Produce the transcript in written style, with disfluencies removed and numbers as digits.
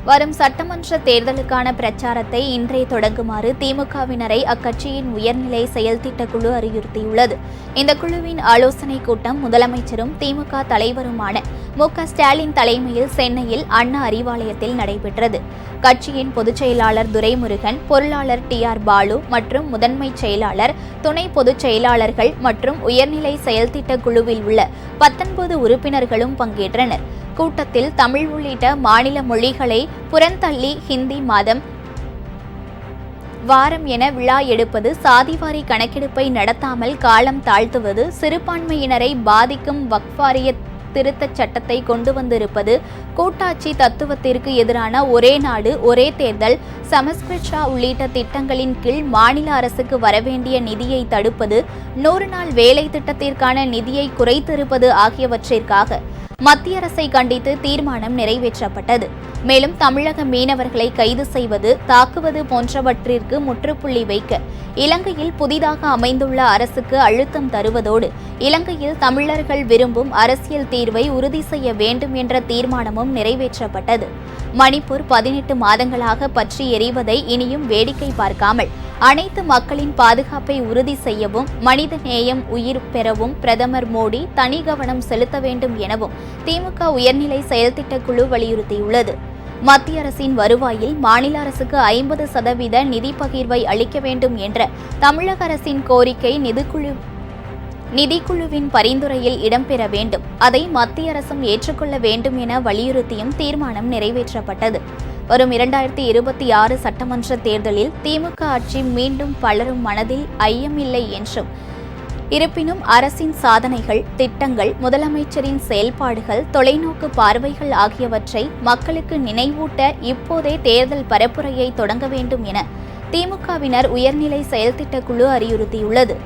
வரும் சட்டமன்ற தேர்தலுக்கான பிரச்சாரத்தை இன்றே தொடங்குமாறு திமுகவினரை அக்கட்சியின் உயர்நிலை செயல்திட்ட குழு அறிவுறுத்தியுள்ளது. இந்த குழுவின் ஆலோசனைக் கூட்டம் முதலமைச்சரும் திமுக தலைவருமான மு.க.ஸ்டாலின் தலைமையில் சென்னையில் அண்ணா அறிவாலயத்தில் நடைபெற்றது. கட்சியின் பொதுச் செயலாளர் துரைமுருகன், பொருளாளர் டி.ஆர். பாலு மற்றும் முதன்மைச் செயலாளர், துணை பொதுச் செயலாளர்கள் மற்றும் உயர்நிலை செயல்திட்ட குழுவில் உள்ள 19 உறுப்பினர்களும் பங்கேற்றனர். கூட்டத்தில் தமிழ் உள்ளிட்ட மாநில மொழிகளை புறந்தள்ளி ஹிந்தி மாதம் வாரம் என விழா எடுப்பது, சாதிவாரி கணக்கெடுப்பை நடத்தாமல் காலம் தாழ்த்துவது, சிறுபான்மையினரை பாதிக்கும் வக்ஃப் வாரிய திருத்தச் சட்டத்தை கொண்டு வந்திருப்பது, கூட்டாட்சி தத்துவத்திற்கு எதிரான ஒரே நாடு ஒரே தேர்தல், சமஸ்கிருத் உள்ளிட்ட திட்டங்களின் கீழ் மாநில அரசுக்கு வரவேண்டிய நிதியை தடுப்பது, 100 நாள் வேலை திட்டத்திற்கான நிதியை குறைத்திருப்பது ஆகியவற்றிற்காக மத்திய அரசை கண்டித்து தீர்மானம் நிறைவேற்றப்பட்டது. மேலும் தமிழக மீனவர்களை கைது செய்வது, தாக்குவது போன்றவற்றிற்கு முற்றுப்புள்ளி வைக்க இலங்கையில் புதிதாக அமைந்துள்ள அரசுக்கு அழுத்தம் தருவதோடு இலங்கையில் தமிழர்கள் விரும்பும் அரசியல் தீர்வை உறுதி செய்ய வேண்டும் என்ற தீர்மானமும் நிறைவேற்றப்பட்டது. மணிப்பூர் 18 மாதங்களாக பற்றி எரிவதை இனியும் வேடிக்கை பார்க்காமல் அனைத்து மக்களின் பாதுகாப்பை உறுதி செய்யவும், மனித நேயம் உயிர் பெறவும் பிரதமர் மோடி தனி கவனம் செலுத்த வேண்டும் எனவும் திமுக உயர்நிலை செயல்திட்ட குழு வலியுறுத்தியுள்ளது. மத்திய அரசின் வருவாயில் மாநில அரசுக்கு 50% நிதி பகிர்வை அளிக்க வேண்டும் என்ற தமிழக அரசின் கோரிக்கை நிதிக்குழுவின் பரிந்துரையில் இடம்பெற வேண்டும். அதை மத்திய அரசும் ஏற்றுக்கொள்ள வேண்டும் என வலியுறுத்தியும் தீர்மானம் நிறைவேற்றப்பட்டது. வரும் 2026 சட்டமன்ற தேர்தலில் திமுக ஆட்சி மீண்டும் பலரும் மனதில் ஐயமில்லை என்றும், இருப்பினும் அரசின் சாதனைகள், திட்டங்கள், முதலமைச்சரின் செயல்பாடுகள், தொலைநோக்கு பார்வைகள் ஆகியவற்றை மக்களுக்கு நினைவூட்ட இப்போதே தேர்தல் பரப்புரையை தொடங்க வேண்டும் என திமுகவினர் உயர்நிலை செயல்திட்ட குழு அறிவுறுத்தியுள்ளது.